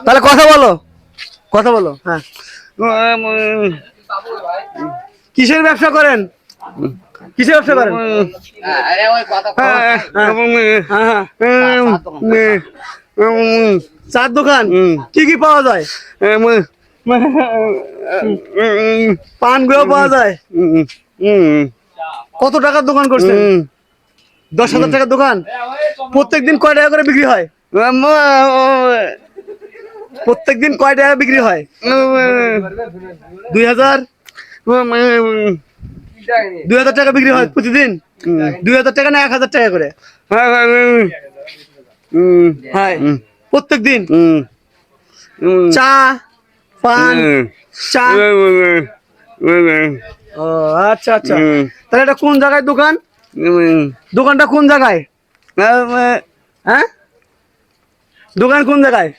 তাহলে কথা বলো, কথা বলো। হ্যাঁ, কিসের ব্যবসা করেন? কিসের ব্যবসা করেন? চার দোকান। কি কি পাওয়া যায়? পান গুলো পাওয়া যায়। কত টাকার দোকান করছেন? 10,000 টাকার দোকান। প্রত্যেকদিন কয় টাকা করে বিক্রি হয়? প্রত্যেকদিন কয় টাকা বিক্রি হয়? 2000। 2000 টাকা বিক্রি হয় প্রতিদিন? 2000 টাকা না 1000 টাকা করে? হ্যাঁ, প্রত্যেক দিন। চা পান চা। ও আচ্ছা আচ্ছা, তাহলে এটা কোন জায়গায় দোকান? দোকানটা কোন জায়গায়? হ্যাঁ, দোকান কোন জায়গায়?